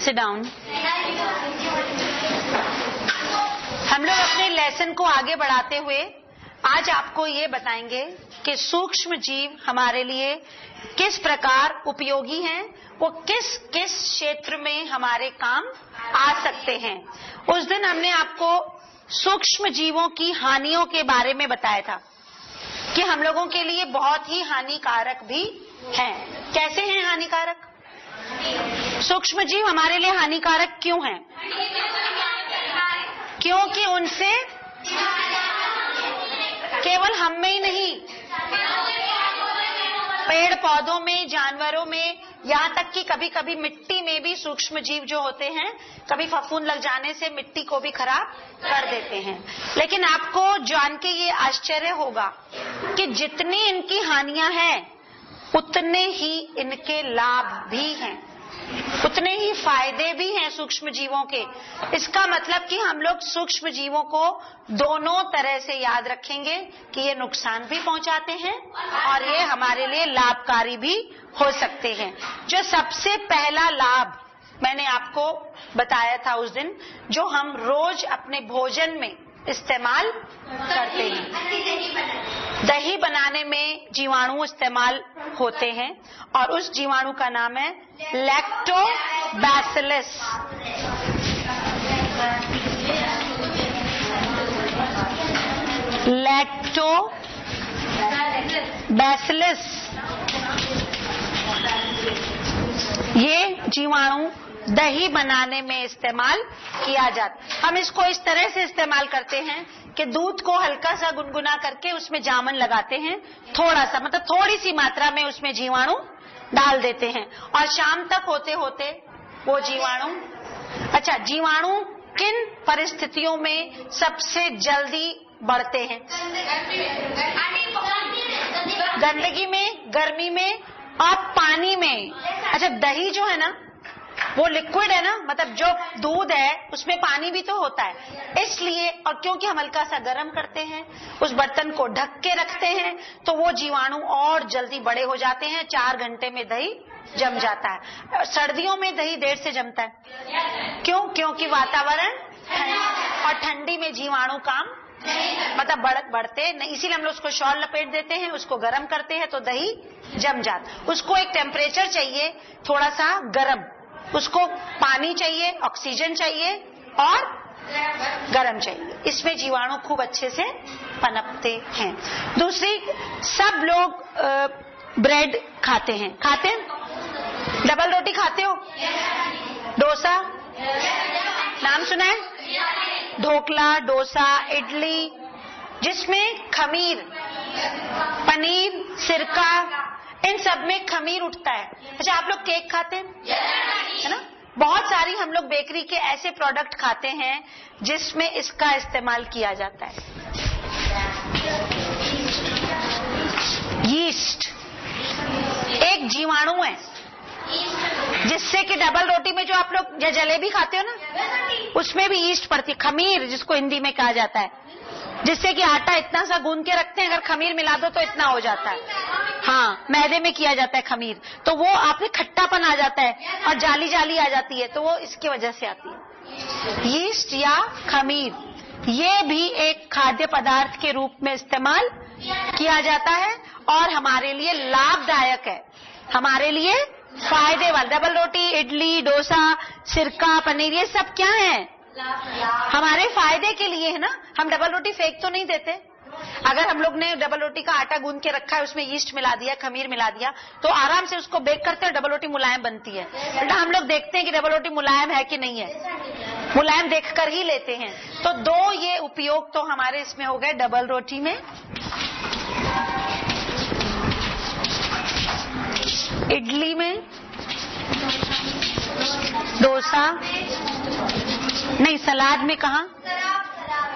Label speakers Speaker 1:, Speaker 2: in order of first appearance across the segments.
Speaker 1: Sit down. हम लोग अपने लेसन को आगे बढ़ाते हुए आज आपको ये बताएंगे कि सूक्ष्म जीव हमारे लिए किस प्रकार उपयोगी हैं, वो किस किस क्षेत्र में हमारे काम आ सकते हैं। उस दिन हमने आपको सूक्ष्म जीवों की हानियों के बारे में बताया था कि हम लोगों के लिए बहुत ही हानिकारक भी हैं। कैसे हैं हानिकारक? सूक्ष्म जीव हमारे लिए हानिकारक क्यों हैं? क्योंकि उनसे केवल हम में ही नहीं, पेड़ पौधों में, जानवरों में, यहाँ तक कि कभी कभी मिट्टी में भी सूक्ष्म जीव जो होते हैं, कभी फफूंद लग जाने से मिट्टी को भी खराब कर देते हैं। लेकिन आपको जान के ये आश्चर्य होगा कि जितनी इनकी हानियां हैं उतने ही इनके लाभ भी हैं, उतने ही फायदे भी हैं सूक्ष्म जीवों के। इसका मतलब कि हम लोग सूक्ष्म जीवों को दोनों तरह से याद रखेंगे कि ये नुकसान भी पहुंचाते हैं और ये हमारे लिए लाभकारी भी हो सकते हैं। जो सबसे पहला लाभ मैंने आपको बताया था उस दिन, जो हम रोज अपने भोजन में इस्तेमाल करते हैं, दही बनाने में जीवाणु इस्तेमाल होते हैं और उस जीवाणु का नाम है लैक्टोबैसिलस। लैक्टोबैसिलस ये जीवाणु दही बनाने में इस्तेमाल किया जाता। हम इसको इस तरह से इस्तेमाल करते हैं कि दूध को हल्का सा गुनगुना करके उसमें जामन लगाते हैं, थोड़ा सा, मतलब थोड़ी सी मात्रा में उसमें जीवाणु डाल देते हैं और शाम तक होते होते वो जीवाणु, अच्छा, जीवाणु किन परिस्थितियों में सबसे जल्दी बढ़ते हैं? गंदगी में, गर्मी में और पानी में। अच्छा, दही जो है ना वो लिक्विड है ना, मतलब जो दूध है उसमें पानी भी तो होता है, इसलिए, और क्योंकि हम हल्का सा गर्म करते हैं, उस बर्तन को ढक के रखते हैं, तो वो जीवाणु और जल्दी बड़े हो जाते हैं। 4 घंटे में दही जम जाता है। सर्दियों में दही देर से जमता है। क्यों? क्योंकि वातावरण और ठंडी में जीवाणु काम मतलब बढ़ते नहीं, इसीलिए हम लोग उसको शॉल लपेट देते हैं, उसको गर्म करते हैं तो दही जम जाता। उसको एक टेम्परेचर चाहिए थोड़ा सा गर्म, उसको पानी चाहिए, ऑक्सीजन चाहिए और गर्म चाहिए। इसमें जीवाणु खूब अच्छे से पनपते हैं। दूसरी, सब लोग ब्रेड खाते हैं, खाते हैं? डबल रोटी खाते हो? डोसा नाम सुना है? ढोकला, डोसा, इडली, जिसमें खमीर, पनीर, सिरका, इन सब में खमीर उठता है। अच्छा, आप लोग केक खाते हैं, है ना? बहुत सारी हम लोग बेकरी के ऐसे प्रोडक्ट खाते हैं जिसमें इसका इस्तेमाल किया जाता है। यीस्ट एक जीवाणु है जिससे कि डबल रोटी में जो आप लोग जलेबी खाते हो ना, उसमें भी यीस्ट पड़ती है, खमीर जिसको हिंदी में कहा जाता है, जिससे कि आटा इतना सा गूंद के रखते हैं, अगर खमीर मिला दो तो इतना हो जाता है। हाँ, मैदे में किया जाता है खमीर, तो वो आपने खट्टापन आ जाता है और जाली जाली आ जाती है, तो वो इसकी वजह से आती है। यीस्ट या खमीर, ये भी एक खाद्य पदार्थ के रूप में इस्तेमाल किया जाता है और हमारे लिए लाभदायक है, हमारे लिए फायदे वाला। डबल रोटी, इडली, डोसा, सिरका, पनीर, ये सब क्या है? हमारे फायदे के लिए है ना। हम डबल रोटी फेंक तो नहीं देते। अगर हम लोग ने डबल रोटी का आटा गूंद के रखा है, उसमें यीस्ट मिला दिया, खमीर मिला दिया, तो आराम से उसको बेक करते हैं, डबल रोटी मुलायम बनती है। उल्टा हम लोग देखते हैं कि डबल रोटी मुलायम है कि नहीं है, मुलायम देखकर ही लेते हैं। तो दो ये उपयोग तो हमारे इसमें हो गए डबल रोटी में। इडली में, डोसा नहीं, सलाद में कहा?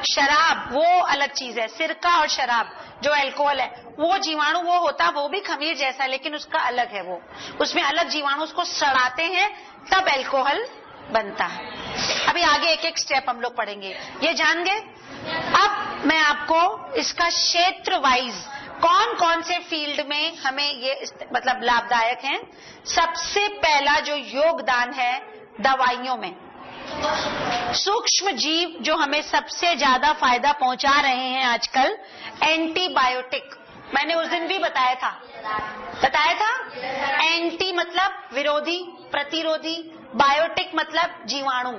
Speaker 1: शराब वो अलग चीज है। सिरका और शराब जो अल्कोहल है, वो जीवाणु वो होता, वो भी खमीर जैसा, लेकिन उसका अलग है, वो उसमें अलग जीवाणु उसको सड़ाते हैं तब अल्कोहल बनता है। अभी आगे एक एक स्टेप हम लोग पढ़ेंगे, ये जान गए। अब मैं आपको इसका क्षेत्र वाइज कौन कौन से फील्ड में हमें ये मतलब लाभदायक हैं। सबसे पहला जो योगदान है दवाइयों में। सूक्ष्म जीव जो हमें सबसे ज्यादा फायदा पहुंचा रहे हैं आजकल, एंटीबायोटिक। मैंने उस दिन भी बताया था। एंटी मतलब विरोधी, प्रतिरोधी, बायोटिक मतलब जीवाणु।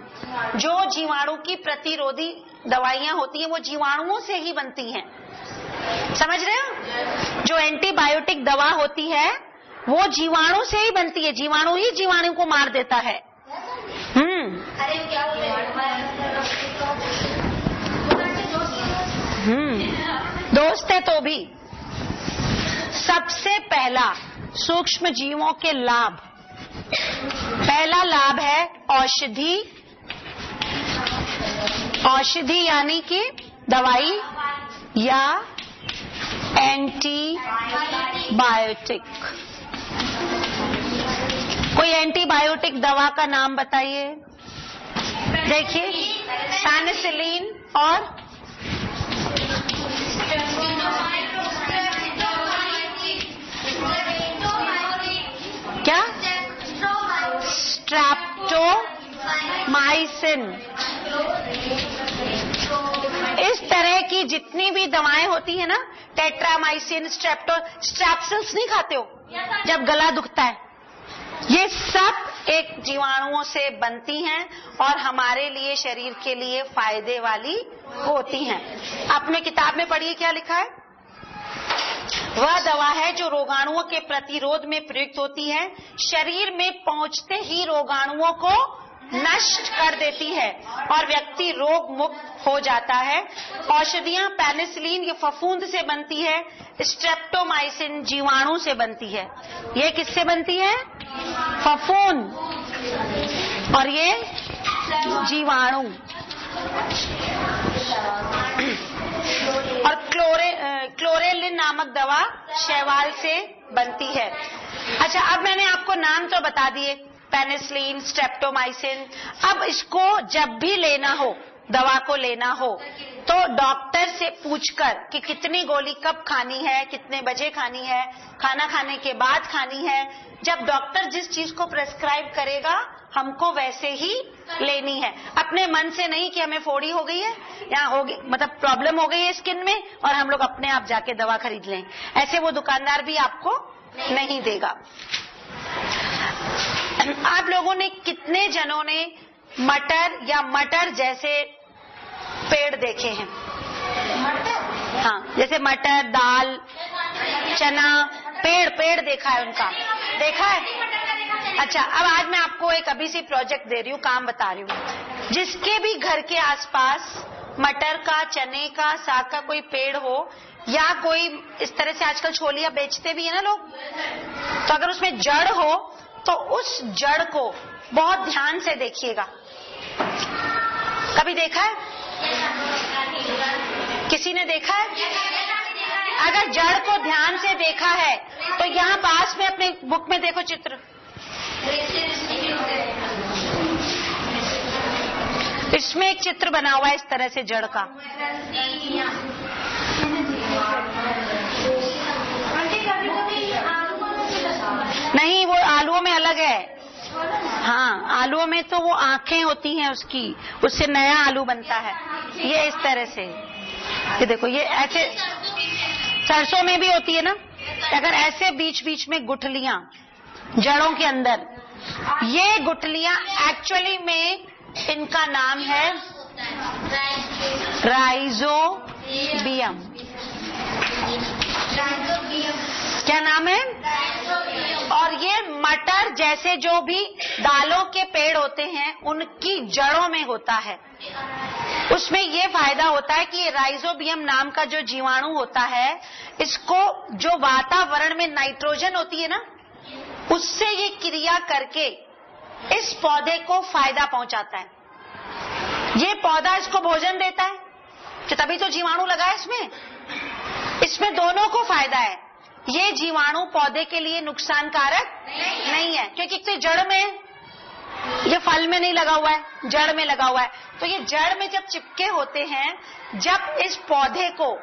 Speaker 1: जो जीवाणु की प्रतिरोधी दवाइयां होती हैं वो जीवाणुओं से ही बनती हैं, समझ रहे हो? जो एंटीबायोटिक दवा होती है वो जीवाणु से ही बनती है, जीवाणु ही जीवाणु को मार देता है। दोस्त है तो भी। सबसे पहला सूक्ष्म जीवों के लाभ, पहला लाभ है औषधि। औषधि यानी कि दवाई या एंटीबायोटिक। कोई एंटीबायोटिक दवा का नाम बताइए। देखिए, पेनिसिलिन और क्या, स्ट्रेप्टोमाइसिन। इस तरह की जितनी भी दवाएं होती है ना, टेट्रामाइसिन, स्ट्रेप्सिल्स नहीं खाते हो जब गला दुखता है, ये सब एक जीवाणुओं से बनती हैं और हमारे लिए, शरीर के लिए फायदे वाली होती हैं। आपने किताब में पढ़िए क्या लिखा है? वह दवा है जो रोगाणुओं के प्रतिरोध में प्रयुक्त होती है, शरीर में पहुंचते ही रोगाणुओं को नष्ट कर देती है और व्यक्ति रोग मुक्त हो जाता है। औषधियां पेनिसिलिन ये फफूंद से बनती है, स्ट्रेप्टोमाइसिन जीवाणु से बनती है। ये किससे बनती है? फफूंद, और ये जीवाणु। और क्लोरेलिन नामक दवा शैवाल से बनती है। अच्छा, अब मैंने आपको नाम तो बता दिए, पेनिसिलिन, स्ट्रेप्टोमाइसिन। अब इसको जब भी लेना हो, दवा को लेना हो, तो डॉक्टर से पूछकर कि कितनी गोली कब खानी है, कितने बजे खानी है, खाना खाने के बाद खानी है। जब डॉक्टर जिस चीज को प्रेस्क्राइब करेगा हमको वैसे ही लेनी है, अपने मन से नहीं कि हमें फोड़ी हो गई है या हो गई, मतलब प्रॉब्लम हो गई है स्किन में और हम लोग अपने आप जाके दवा खरीद लें। ऐसे वो दुकानदार भी आपको नहीं देगा। आप लोगों ने, कितने जनों ने मटर या मटर जैसे पेड़ देखे हैं? हाँ, जैसे मटर, दाल, चना, पेड़ देखा है उनका? देखा है? अच्छा, अब आज मैं आपको एक अभी सी प्रोजेक्ट दे रही हूँ, काम बता रही हूँ। जिसके भी घर के आसपास मटर का, चने का, साग का कोई पेड़ हो, या कोई इस तरह से आजकल छोलियां बेचते भी है ना लोग, तो अगर उसमें जड़ हो तो उस जड़ को बहुत ध्यान से देखिएगा। कभी देखा है? किसी ने देखा है? अगर जड़ को ध्यान से देखा है तो यहाँ पास में अपने बुक में देखो चित्र, इसमें एक चित्र बना हुआ है इस तरह से जड़ का। नहीं, वो आलूओं में अलग है। हाँ, आलूओं में तो वो आंखें होती हैं उसकी, उससे नया आलू बनता है। ये इस तरह से, ये देखो, ये ऐसे सरसों में भी होती है ना, अगर ऐसे बीच बीच में गुठलियां जड़ों के अंदर, ये गुठलियां एक्चुअली में इनका नाम है राइजोबियम। क्या नाम है? और ये मटर जैसे जो भी दालों के पेड़ होते हैं उनकी जड़ों में होता है। उसमें ये फायदा होता है कि राइजोबियम नाम का जो जीवाणु होता है, इसको जो वातावरण में नाइट्रोजन होती है ना, उससे ये क्रिया करके इस पौधे को फायदा पहुंचाता है। ये पौधा इसको भोजन देता है, कि तभी तो जीवाणु लगा है इसमें दोनों को फायदा है। ये जीवाणु पौधे के लिए नुकसानकारक नहीं है, क्योंकि तो जड़ में, ये फल में नहीं लगा हुआ है, जड़ में लगा हुआ है। तो ये जड़ में जब चिपके होते हैं, जब इस पौधे को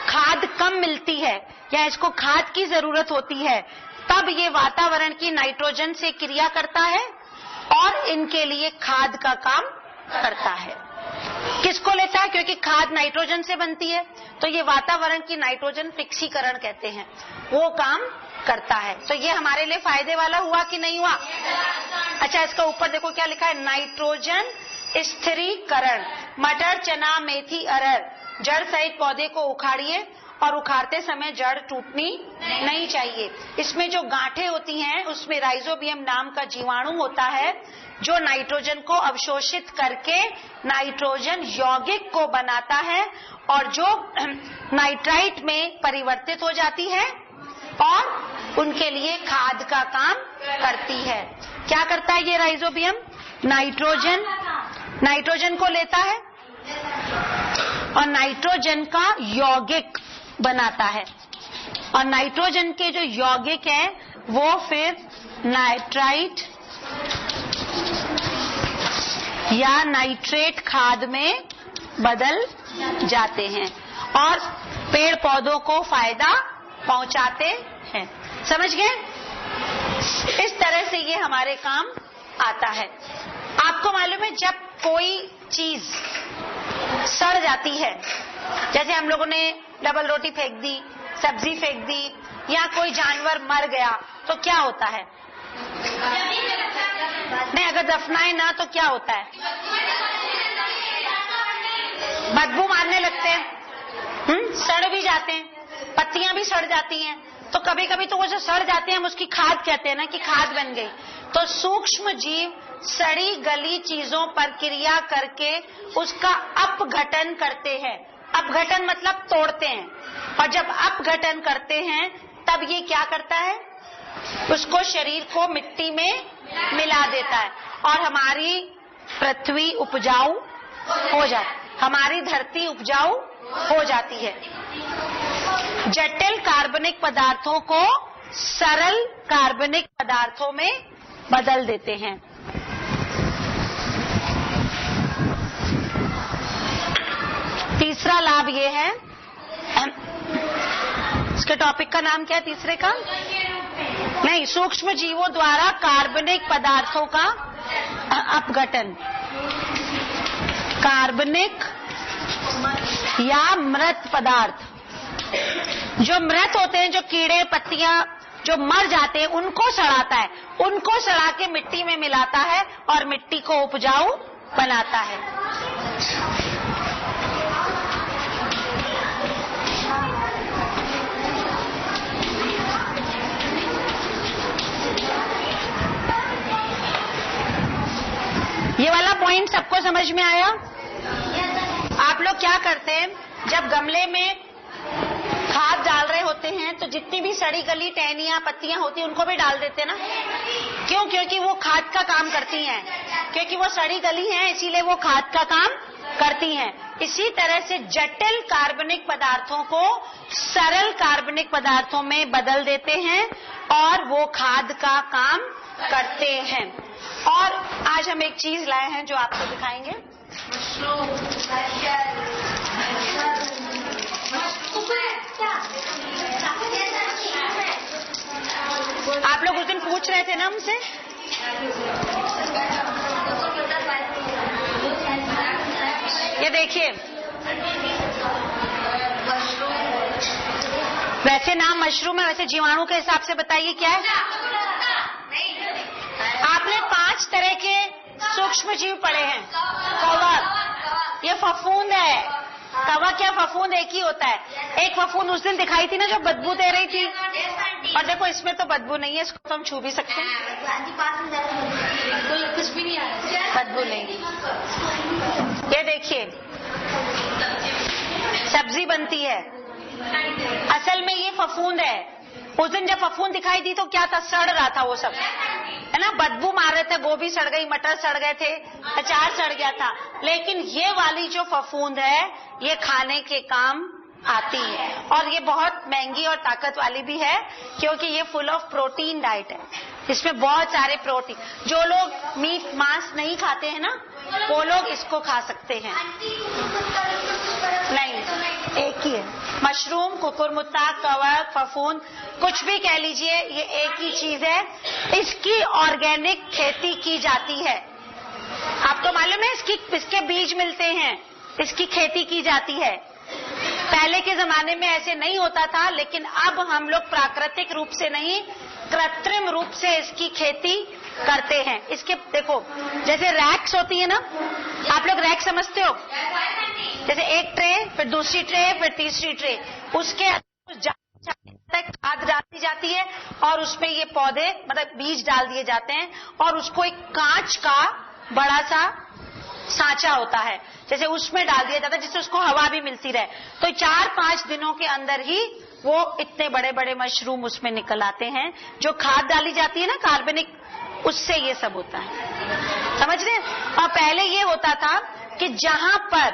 Speaker 1: खाद कम मिलती है या इसको खाद की जरूरत होती है, तब ये वातावरण की नाइट्रोजन से क्रिया करता है और इनके लिए खाद का काम करता है। किसको लेता है? क्योंकि खाद नाइट्रोजन से बनती है, तो ये वातावरण की नाइट्रोजन फिक्सीकरण कहते हैं, वो काम करता है। तो ये हमारे लिए फायदे वाला हुआ कि नहीं हुआ? अच्छा, इसका ऊपर देखो क्या लिखा है, नाइट्रोजन स्थिरीकरण। मटर, चना, मेथी, अरहर जड़ सहित पौधे को उखाड़िए और उखाड़ते समय जड़ टूटनी नहीं चाहिए। इसमें जो गांठें होती हैं उसमें राइजोबियम नाम का जीवाणु होता है जो नाइट्रोजन को अवशोषित करके नाइट्रोजन यौगिक को बनाता है और जो नाइट्राइट में परिवर्तित हो जाती है और उनके लिए खाद का काम करती है। क्या करता है ये राइजोबियम? नाइट्रोजन को लेता है और नाइट्रोजन का यौगिक बनाता है, और नाइट्रोजन के जो यौगिक हैं वो फिर नाइट्राइट या नाइट्रेट खाद में बदल जाते हैं और पेड़ पौधों को फायदा पहुंचाते हैं। समझ गए? इस तरह से ये हमारे काम आता है। आपको मालूम है जब कोई चीज सड़ जाती है, जैसे हम लोगों ने डबल रोटी फेंक दी, सब्जी फेंक दी, या कोई जानवर मर गया, तो क्या होता है? नहीं, अगर दफनाए ना तो क्या होता है? बदबू मारने लगते हैं, सड़ भी जाते हैं, पत्तियां भी सड़ जाती हैं। तो कभी कभी तो वो जो सड़ जाते हैं हम उसकी खाद कहते हैं ना, कि खाद बन गई। तो सूक्ष्म जीव सड़ी गली चीजों पर क्रिया करके उसका अपघटन करते हैं। अपघटन मतलब तोड़ते हैं, और जब अपघटन करते हैं तब ये क्या करता है? उसको शरीर को मिट्टी में मिला देता है और हमारी पृथ्वी उपजाऊ हो जाती, हमारी धरती उपजाऊ हो जाती है। जटिल कार्बनिक पदार्थों को सरल कार्बनिक पदार्थों में बदल देते हैं। तीसरा लाभ ये है, इसके टॉपिक का नाम क्या है तीसरे का? नहीं, सूक्ष्म जीवों द्वारा कार्बनिक पदार्थों का अपघटन। कार्बनिक या मृत पदार्थ, जो मृत होते हैं, जो कीड़े पत्तियां जो मर जाते हैं, उनको सड़ाता है, उनको सड़ा के मिट्टी में मिलाता है और मिट्टी को उपजाऊ बनाता है। ये वाला पॉइंट सबको समझ में आया? आप लोग क्या करते हैं, जब गमले में खाद डाल रहे होते हैं तो जितनी भी सड़ी गली टहनियां पत्तियां होती हैं उनको भी डाल देते हैं ना? क्यों? क्योंकि वो खाद का काम करती हैं, क्योंकि वो सड़ी गली हैं इसीलिए वो खाद का काम करती हैं। इसी तरह से जटिल कार्बनिक पदार्थों को सरल कार्बनिक पदार्थों में बदल देते हैं और वो खाद का काम करते हैं। और आज हम एक चीज लाए हैं जो आपको दिखाएंगे। आप लोग उस दिन पूछ रहे थे ना हमसे, ये देखिए, वैसे नाम मशरूम है, वैसे जीवाणु के हिसाब से बताइए क्या है? आपने 5 तरह के सूक्ष्म जीव पढ़े हैं। कवक, ये फफूंद है। कवक या फफूंद एक ही होता है। एक फफूंद उस दिन दिखाई थी ना जो बदबू दे रही थी, और देखो इसमें तो बदबू नहीं है, इसको तो हम छू भी सकते हैं, कुछ भी नहीं है, बदबू नहीं। ये देखिए सब्जी बनती है, असल में ये फफूंद है। उस दिन जब फफूंद दिखाई दी तो क्या था? सड़ रहा था वो सब, है ना, बदबू मार रहे थे, गोभी सड़ गई, मटर सड़ गए थे, अचार सड़ गया था। लेकिन ये वाली जो फफूंद है ये खाने के काम आती है और ये बहुत महंगी और ताकत वाली भी है क्योंकि ये फुल ऑफ प्रोटीन डाइट है। इसमें बहुत सारे प्रोटीन, जो लोग मीट मांस नहीं खाते हैं ना, वो लोग इसको खा सकते हैं। नहीं, एक ही है। मशरूम, कुकुरमुत्ता, कवक, फफूंद, कुछ भी कह लीजिए, ये एक ही चीज है। इसकी ऑर्गेनिक खेती की जाती है। आपको मालूम है इसके बीज मिलते हैं, इसकी खेती की जाती है। पहले के जमाने में ऐसे नहीं होता था, लेकिन अब हम लोग प्राकृतिक रूप से नहीं, कृत्रिम रूप से इसकी खेती करते हैं। इसके देखो, जैसे रैक्स होती है ना, आप लोग रैक समझते हो, जैसे एक ट्रे, फिर दूसरी ट्रे, फिर तीसरी ट्रे, उसके खाद डाली जाती है और उसमें ये पौधे मतलब बीज डाल दिए जाते हैं, और उसको एक कांच का बड़ा सा सांचा होता है, जैसे उसमें डाल दिया जाता है, जिससे उसको हवा भी मिलती रहे। तो 4-5 दिनों के अंदर ही वो इतने बड़े बड़े मशरूम उसमें निकल आते हैं। जो खाद डाली जाती है ना कार्बनिक, उससे ये सब होता है, समझ रहे हैं। और पहले ये होता था कि जहां पर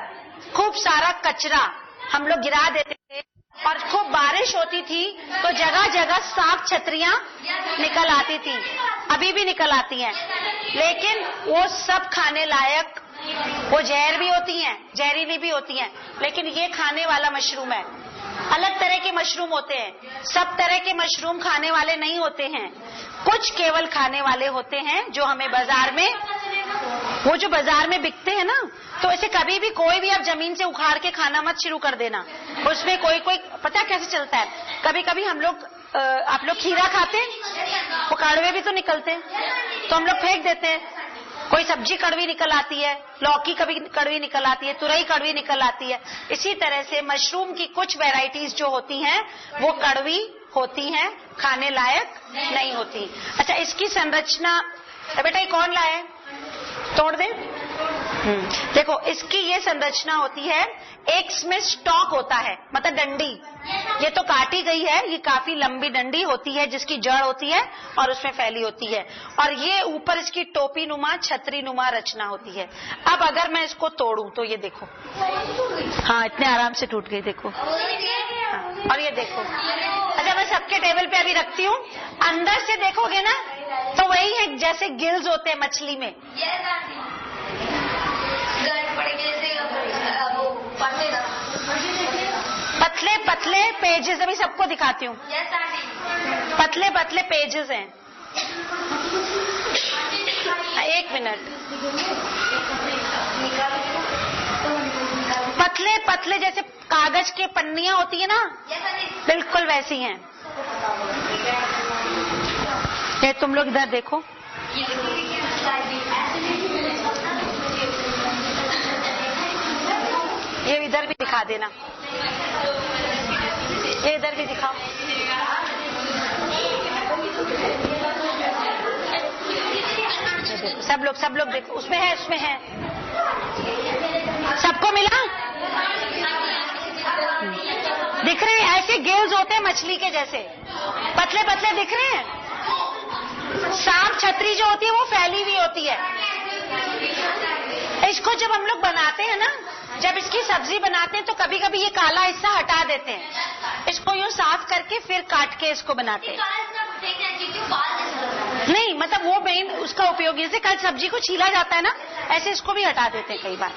Speaker 1: खूब सारा कचरा हम लोग गिरा देते थे और खूब बारिश होती थी, तो जगह जगह साफ छतरियां निकल आती थी, अभी भी निकल आती हैं, लेकिन वो सब खाने लायक, वो जहर भी होती हैं, जहरीली भी होती हैं, लेकिन ये खाने वाला मशरूम है। अलग तरह के मशरूम होते हैं, सब तरह के मशरूम खाने वाले नहीं होते हैं, कुछ केवल खाने वाले होते हैं, जो हमें बाजार में, वो जो बाजार में बिकते हैं ना, तो ऐसे कभी भी कोई भी आप जमीन से उखाड़ के खाना मत शुरू कर देना। उसमें कोई पता कैसे चलता है, कभी कभी हम लोग, आप लोग खीरा खाते हैं, वो कड़वे भी तो निकलते हैं, तो हम लोग फेंक देते हैं। कोई सब्जी कड़वी निकल आती है, लौकी कभी कड़वी निकल आती है, तुरई कड़वी निकल आती है। इसी तरह से मशरूम की कुछ वैरायटीज जो होती हैं वो कड़वी होती हैं, खाने लायक नहीं होती। अच्छा, इसकी संरचना बेटा ये कौन लाए, तोड़ दे। देखो, इसकी ये संरचना होती है, एक इसमें स्टॉक होता है, मतलब डंडी, ये तो काटी गई है, ये काफी लंबी डंडी होती है जिसकी जड़ होती है और उसमें फैली होती है, और ये ऊपर इसकी टोपी नुमा, छतरी नुमा रचना होती है। अब अगर मैं इसको तोड़ूं तो ये देखो, हाँ इतने आराम से टूट गई, देखो। हाँ, और ये देखो। अच्छा, मैं सबके टेबल पे अभी रखती हूँ, अंदर से देखोगे ना तो वही है जैसे गिल्स होते हैं मछली में। पतले पतले पेजेस, अभी सबको दिखाती हूँ, पतले पतले पेजेस हैं। एक मिनट, पतले पतले जैसे कागज के पन्नियां होती है ना, बिल्कुल वैसी हैं। ये तुम लोग इधर देखो, ये इधर भी दिखा देना, ये इधर भी दिखाओ। सब लोग देखो, उसमें है, उसमें है, सबको मिला, दिख रहे हैं? ऐसे गिल्स होते हैं मछली के जैसे, पतले पतले दिख रहे हैं। सांप छतरी जो होती है वो फैली हुई होती है। इसको जब हम लोग बनाते हैं ना, जब इसकी सब्जी बनाते हैं तो कभी कभी ये काला हिस्सा हटा देते हैं, इसको यूं साफ करके फिर काट के इसको बनाते हैं। नहीं, मतलब वो मेन उसका उपयोग, जैसे कल सब्जी को छीला जाता है ना, ऐसे इसको भी हटा देते हैं कई बार।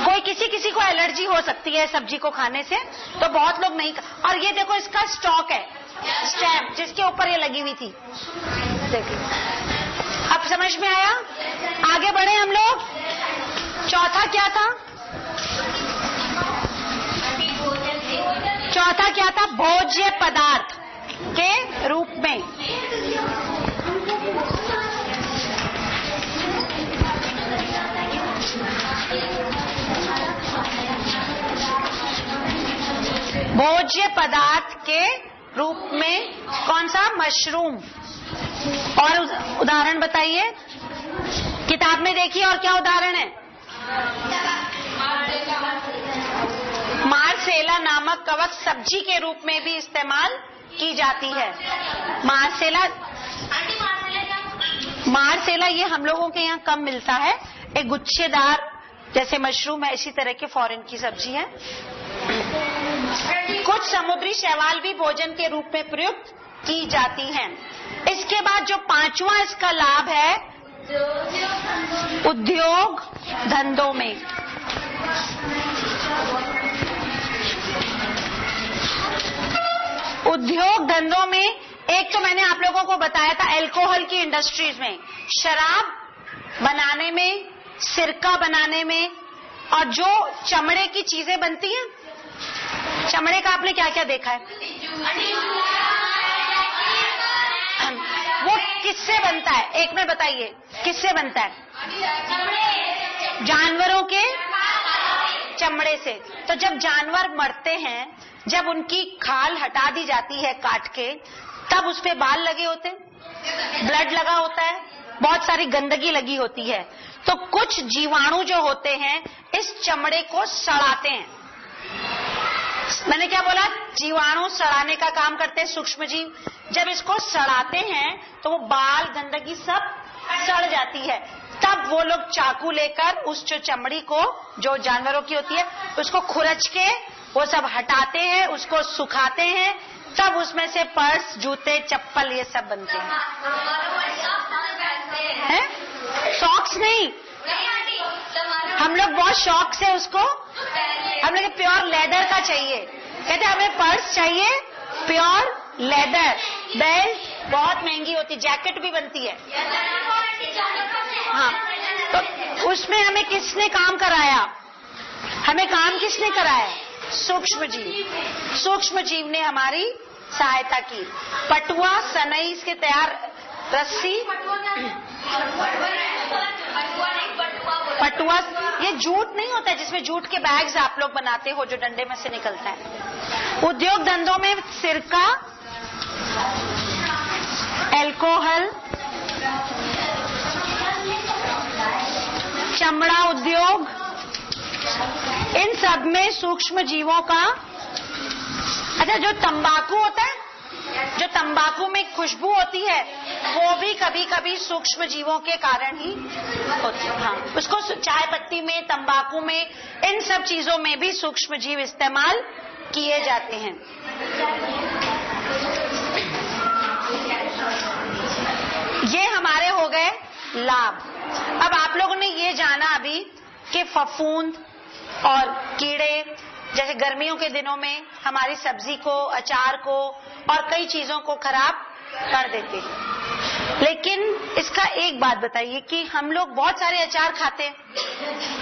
Speaker 1: कोई किसी को एलर्जी हो सकती है सब्जी को खाने से, तो बहुत लोग नहीं। और ये देखो, इसका स्टॉक है, स्टैम्प जिसके ऊपर ये लगी हुई थी, देखिए। अब समझ में आया? आगे बढ़े हम लोग। चौथा क्या था? चौथा क्या था? भोज्य पदार्थ के रूप में। भोज्य पदार्थ के रूप में कौन सा? मशरूम। और उदाहरण बताइए, किताब में देखिए, और क्या उदाहरण है? मार्सेला नामक कवक सब्जी के रूप में भी इस्तेमाल की जाती है। मार्सेला ये हम लोगों के यहाँ कम मिलता है, एक गुच्छेदार जैसे मशरूम है, इसी तरह के फॉरेन की सब्जी है। कुछ समुद्री शैवाल भी भोजन के रूप में प्रयुक्त की जाती हैं। इसके बाद जो पांचवा इसका लाभ है, उद्योग धंधों में। उद्योग धंधों में एक तो मैंने आप लोगों को बताया था, अल्कोहल की इंडस्ट्रीज में, शराब बनाने में, सिरका बनाने में, और जो चमड़े की चीजें बनती हैं, चमड़े का आपने क्या क्या देखा है? वो किससे बनता है? एक में बताइए, किससे बनता है? जानवरों के चमड़े से। तो जब जानवर मरते हैं, जब उनकी खाल हटा दी जाती है काट के, तब उस पे बाल लगे होते हैं, ब्लड लगा होता है, बहुत सारी गंदगी लगी होती है। तो कुछ जीवाणु जो होते हैं इस चमड़े को सड़ाते हैं। मैंने क्या बोला? जीवाणु सड़ाने का काम करते हैं, सूक्ष्म जीव। जब इसको सड़ाते हैं तो वो बाल गंदगी सब सड़ जाती है। तब वो लोग चाकू लेकर उस जो चमड़ी को, जो जानवरों की होती है, उसको खुरच के वो सब हटाते हैं, उसको सुखाते हैं, तब उसमें से पर्स, जूते, चप्पल ये सब बनते हैं। सॉक्स नहीं, हम लोग बहुत शौक से उसको, हम लोग प्योर लेदर का चाहिए, कहते हमें पर्स चाहिए प्योर लेदर, बेल्ट बहुत महंगी होती, जैकेट भी बनती है। हाँ, तो उसमें हमें किसने काम कराया? हमें काम किसने कराया? सूक्ष्म जीव। सूक्ष्म जीव ने हमारी सहायता की। पटुआ, सनई से तैयार रस्सी, पटुआ, ये जूट नहीं होता है जिसमें जूट के बैग्स आप लोग बनाते हो जो डंडे में से निकलता है। उद्योग धंधों में सिरका, अल्कोहल, चमड़ा उद्योग, इन सब में सूक्ष्म जीवों का। अच्छा, जो तंबाकू होता है, जो तंबाकू में खुशबू होती है, वो भी कभी कभी सूक्ष्म जीवों के कारण ही होती है। हाँ, उसको चाय पत्ती में, तंबाकू में, इन सब चीजों में भी सूक्ष्म जीव इस्तेमाल किए जाते हैं। ये हमारे हो गए लाभ। अब आप लोगों ने ये जाना अभी कि फफूंद और कीड़े जैसे गर्मियों के दिनों में हमारी सब्जी को, अचार को और कई चीजों को खराब कर देते हैं। लेकिन इसका एक बात बताइए कि हम लोग बहुत सारे अचार खाते हैं,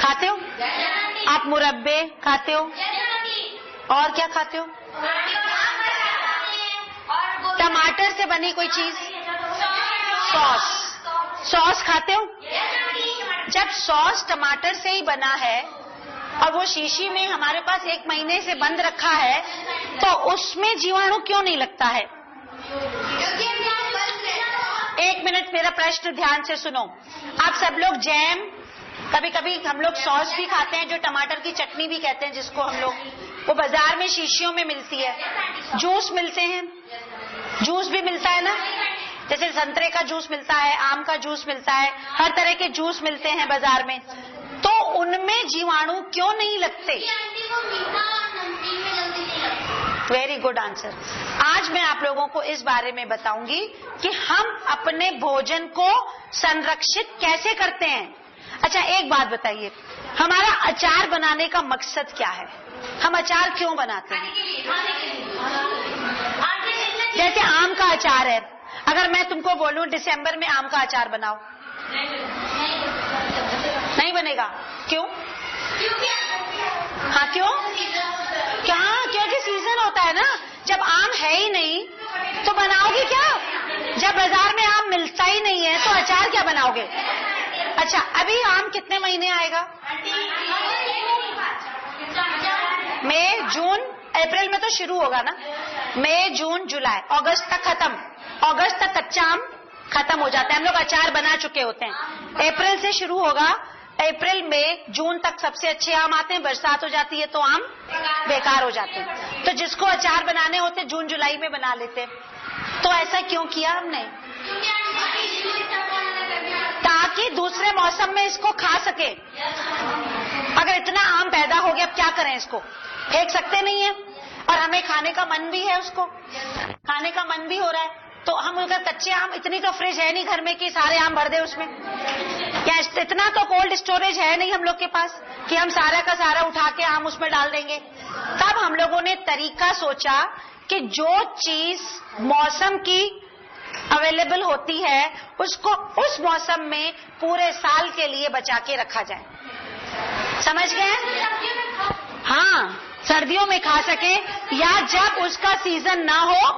Speaker 1: खाते हो आप? मुरब्बे खाते हो, और क्या खाते हो? टमाटर से बनी कोई चीज, सॉस, सॉस खाते हो? जब सॉस टमाटर से ही बना है और वो शीशी में हमारे पास 1 महीने से बंद रखा है, तो उसमें जीवाणु क्यों नहीं लगता है? एक मिनट, मेरा प्रश्न ध्यान से सुनो। आप सब लोग जैम, कभी कभी हम लोग सॉस भी खाते हैं, जो टमाटर की चटनी भी कहते हैं जिसको हम लोग, वो बाजार में शीशियों में मिलती है। जूस मिलते हैं, जूस भी मिलता है ना, जैसे संतरे का जूस मिलता है, आम का जूस मिलता है, हर तरह के जूस मिलते हैं बाजार में। तो उनमें जीवाणु क्यों नहीं लगते? Very good answer. आज मैं आप लोगों को इस बारे में बताऊंगी कि हम अपने भोजन को संरक्षित कैसे करते हैं। अच्छा, एक बात बताइए, हमारा अचार बनाने का मकसद क्या है? हम अचार क्यों बनाते हैं? जैसे आम का अचार है, अगर मैं तुमको बोलूं दिसंबर में आम का अचार बनाओ, नहीं बनेगा। क्यों? हाँ, क्यों? क्या? क्योंकि सीजन होता है ना। जब आम है ही नहीं तो बनाओगे क्या? जब बाजार में आम मिलता ही नहीं है तो अचार क्या बनाओगे? अच्छा, अभी आम कितने महीने आएगा? मई, जून, अप्रैल में तो शुरू होगा ना। मई, जून, जुलाई, अगस्त तक खत्म। अगस्त तक कच्चा आम खत्म हो जाता है, हम लोग अचार बना चुके होते हैं। अप्रैल से शुरू होगा, अप्रैल में जून तक सबसे अच्छे आम आते हैं, बरसात हो जाती है तो आम बेकार हो जाते हैं। तो जिसको अचार बनाने होते जून जुलाई में बना लेते। तो ऐसा क्यों किया हमने? ताकि दूसरे मौसम में इसको खा सके। अगर इतना आम पैदा हो गया, अब क्या करें? इसको फेंक सकते नहीं है, और हमें खाने का मन भी है, उसको खाने का मन भी हो रहा है, तो हम अगर कच्चे आम, इतनी तो फ्रिज है नहीं घर में कि सारे आम भर दे उसमें, या इतना तो कोल्ड स्टोरेज है नहीं हम लोग के पास कि हम सारा का सारा उठा के आम उसमें डाल देंगे। तब हम लोगों ने तरीका सोचा कि जो चीज मौसम की अवेलेबल होती है उसको उस मौसम में पूरे साल के लिए बचा के रखा जाए। समझ गए? हाँ, सर्दियों में खा सके या जब उसका सीजन ना हो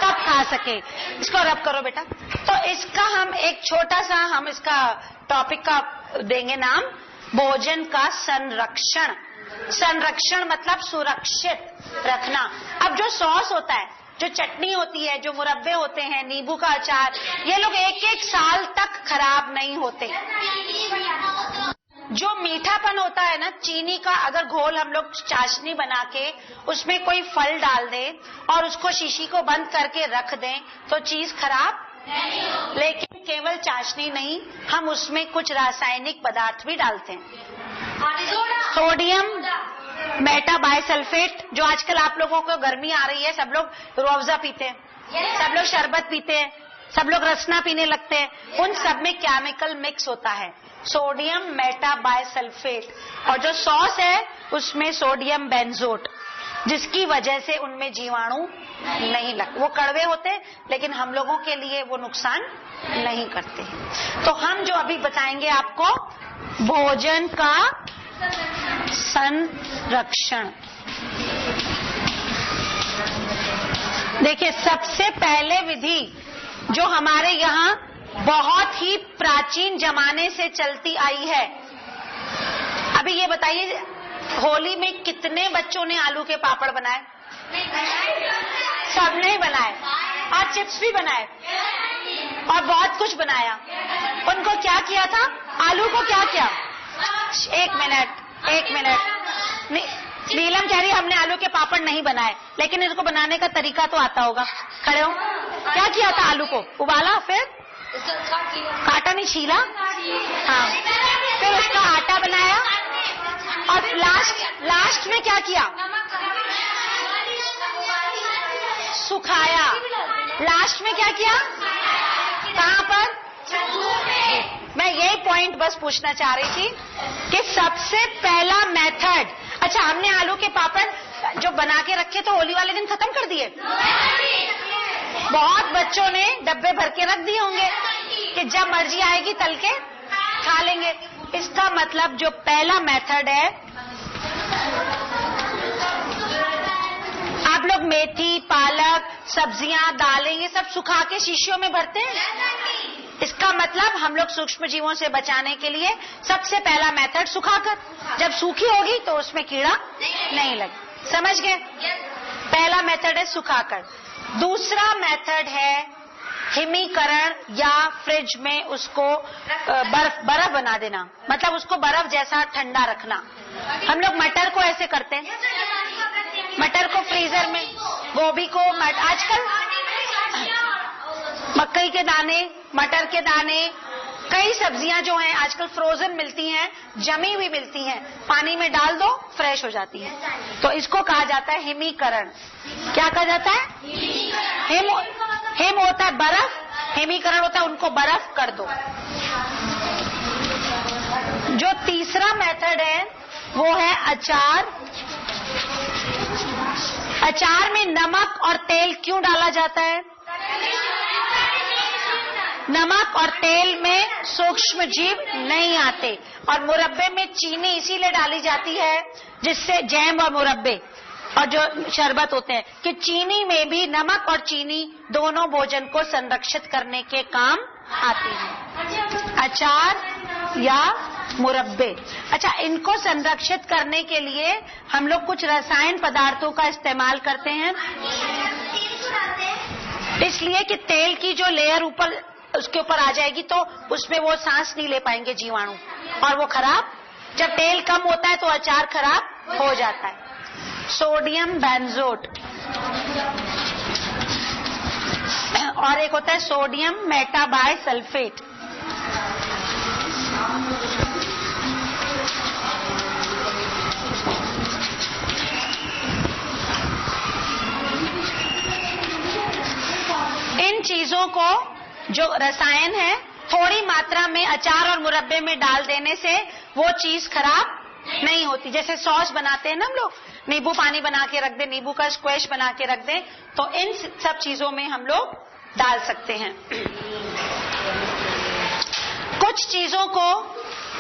Speaker 1: तब खा सके। इसको रब करो बेटा। तो इसका हम एक छोटा सा हम इसका टॉपिक का देंगे नाम, भोजन का संरक्षण। संरक्षण मतलब सुरक्षित रखना। अब जो सॉस होता है, जो चटनी होती है, जो मुरब्बे होते हैं, नींबू का अचार, ये लोग एक एक साल तक खराब नहीं होते। जो मीठापन होता है ना, चीनी का अगर घोल हम लोग चाशनी बना के उसमें कोई फल डाल दें और उसको शीशी को बंद करके रख दें तो चीज खराब नहीं। लेकिन केवल चाशनी नहीं, हम उसमें कुछ रासायनिक पदार्थ भी डालते हैं। सोडियम मेटाबाइसल्फेट, जो आजकल आप लोगों को गर्मी आ रही है, सब लोग रूह-अफ़ज़ा पीते हैं, सब लोग शरबत पीते हैं, सब लोग रसना पीने लगते हैं, उन सब में केमिकल मिक्स होता है, सोडियम मेटाबाइसल्फेट। और जो सॉस है उसमें सोडियम बेंजोट, जिसकी वजह से उनमें जीवाणु नहीं लगते। वो कड़वे होते लेकिन हम लोगों के लिए वो नुकसान नहीं करते। तो हम जो अभी बताएंगे आपको, भोजन का संरक्षण। देखिए, सबसे पहले विधि जो हमारे यहाँ बहुत ही प्राचीन जमाने से चलती आई है। अभी ये बताइए, होली में कितने बच्चों ने आलू के पापड़ बनाए? सबने बनाए, और चिप्स भी बनाए, और बहुत कुछ बनाया। उनको क्या किया था? आलू को क्या किया? एक मिनट। नीलम कह रही हमने आलू के पापड़ नहीं बनाए, लेकिन इसको बनाने का तरीका तो आता होगा। खड़े हो। क्या किया था? आलू को उबाला, फिर काटा नहीं, छीला, हाँ, फिर उसका आटा बनाया, और लास्ट में क्या किया? सुखाया। लास्ट में क्या किया? कहाँ पर? मैं यही पॉइंट बस पूछना चाह रही थी कि सबसे पहला मेथड। अच्छा, हमने आलू के पापड़ जो बना के रखे तो होली वाले दिन खत्म कर दिए। बहुत बच्चों ने डब्बे भर के रख दिए होंगे कि जब मर्जी आएगी तल के खा लेंगे। इसका मतलब जो पहला मेथड है, आप लोग मेथी, पालक, सब्जियां, दालें, ये सब सुखा के शीशियों में भरते हैं। इसका मतलब हम लोग सूक्ष्म जीवों से बचाने के लिए सबसे पहला मेथड सुखाकर, जब सूखी होगी तो उसमें कीड़ा नहीं लगे। समझ गए? पहला मेथड है सुखाकर। दूसरा मेथड है हिमीकरण, या फ्रिज में उसको बर्फ बना देना, मतलब उसको बर्फ जैसा ठंडा रखना। हम लोग मटर को ऐसे करते हैं, मटर को फ्रीजर में, गोभी को, आजकल मकई के दाने, मटर के दाने, कई सब्जियां जो हैं आजकल फ्रोजन मिलती हैं, जमी हुई मिलती हैं, पानी में डाल दो फ्रेश हो जाती है। तो इसको कहा जाता है हिमीकरण। क्या कहा जाता है? हिम होता है बर्फ, हिमीकरण होता है उनको बर्फ कर दो। जो तीसरा मेथड है वो है अचार। अचार में नमक और तेल क्यों डाला जाता है? नमक और तेल में सूक्ष्म जीव नहीं आते, और मुरब्बे में चीनी इसीलिए डाली जाती है, जिससे जैम और मुरब्बे और जो शरबत होते हैं, कि चीनी में भी नमक और चीनी दोनों भोजन को संरक्षित करने के काम आते हैं। अचार या मुरब्बे। अच्छा, इनको संरक्षित करने के लिए हम लोग कुछ रसायन पदार्थों का इस्तेमाल करते हैं, इसलिए कि तेल की जो लेयर ऊपर उसके ऊपर आ जाएगी तो उसमें वो सांस नहीं ले पाएंगे जीवाणु, और वो खराब, जब तेल कम होता है तो अचार खराब हो जाता है। सोडियम बेंजोट, और एक होता है सोडियम मेटाबाइसल्फेट। इन इन चीजों को जो रसायन है थोड़ी मात्रा में अचार और मुरब्बे में डाल देने से वो चीज खराब नहीं होती। जैसे सॉस बनाते हैं ना हम लोग, नींबू पानी बना के रख दे, नींबू का स्क्वैश बना के रख दे, तो इन सब चीजों में हम लोग डाल सकते हैं। कुछ चीजों को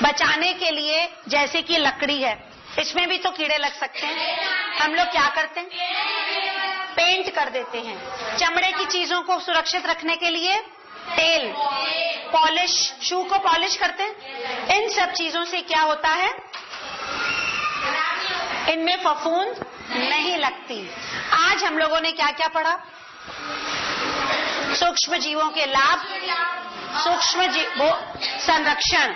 Speaker 1: बचाने के लिए, जैसे कि लकड़ी है, इसमें भी तो कीड़े लग सकते हैं। हम लोग क्या करते हैं, पेंट कर देते हैं। चमड़े की चीजों को सुरक्षित रखने के लिए तेल, पॉलिश, शू को पॉलिश करते हैं। इन सब चीजों से क्या होता है, इनमें फफूंद नहीं लगती। आज हम लोगों ने क्या क्या पढ़ा, सूक्ष्म जीवों के लाभ, सूक्ष्म संरक्षण,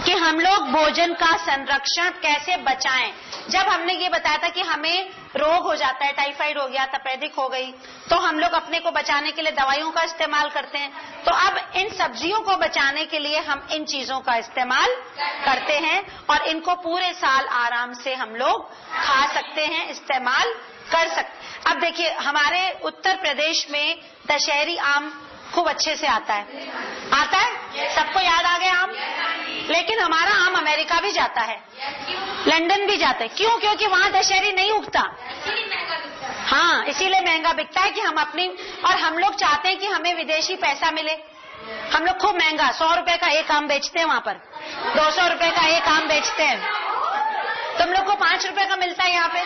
Speaker 1: कि हम लोग भोजन का संरक्षण कैसे बचाएं। जब हमने ये बताया था कि हमें रोग हो जाता है, टाइफाइड हो गया, तपेदिक हो गई, तो हम लोग अपने को बचाने के लिए दवाइयों का इस्तेमाल करते हैं। तो अब इन सब्जियों को बचाने के लिए हम इन चीजों का इस्तेमाल करते हैं और इनको पूरे साल आराम से हम लोग खा सकते हैं, इस्तेमाल कर सकते। अब देखिए, हमारे उत्तर प्रदेश में दशहरी आम खूब अच्छे से आता है, सबको याद आ गया आम। लेकिन हमारा आम अमेरिका भी जाता है, लंदन भी जाता है। क्यों? क्योंकि वहां दशहरी नहीं उगता। हाँ, इसीलिए महंगा बिकता है कि हम अपनी, और हम लोग चाहते हैं कि हमें विदेशी पैसा मिले। हम लोग खूब महंगा 100 रुपए का एक आम बेचते हैं, वहां पर 200 रुपए का एक आम बेचते हैं। तुम लोग को 5 रुपए का मिलता है यहाँ पे।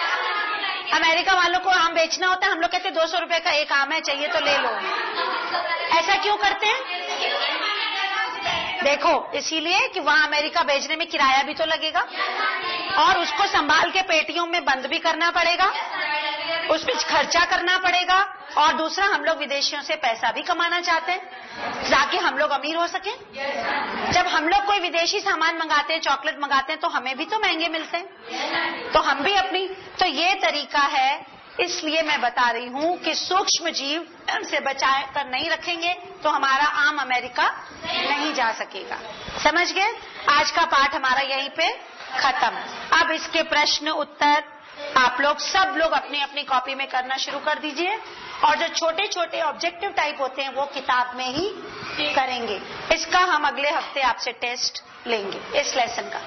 Speaker 1: अमेरिका वालों को आम बेचना होता है, हम लोग कहते हैं 200 रुपए का एक आम है, चाहिए तो ले लो। ऐसा क्यों करते हैं? देखो, इसीलिए कि वहां अमेरिका भेजने में किराया भी तो लगेगा और उसको संभाल के पेटियों में बंद भी करना पड़ेगा, उसमें खर्चा करना पड़ेगा। और दूसरा, हम लोग विदेशियों से पैसा भी कमाना चाहते हैं ताकि हम लोग अमीर हो सके। जब हम लोग कोई विदेशी सामान मंगाते हैं, चॉकलेट मंगाते हैं, तो हमें भी तो महंगे मिलते हैं, तो हम भी अपनी, तो ये तरीका है। इसलिए मैं बता रही हूँ कि सूक्ष्म जीव से बचा कर नहीं रखेंगे तो हमारा आम अमेरिका नहीं जा सकेगा। समझ गए? आज का पाठ हमारा यहीं पे खत्म। अब इसके प्रश्न उत्तर आप लोग सब लोग अपनी अपनी कॉपी में करना शुरू कर दीजिए, और जो छोटे छोटे ऑब्जेक्टिव टाइप होते हैं वो किताब में ही करेंगे। इसका हम अगले हफ्ते आपसे टेस्ट लेंगे, इस लेसन का।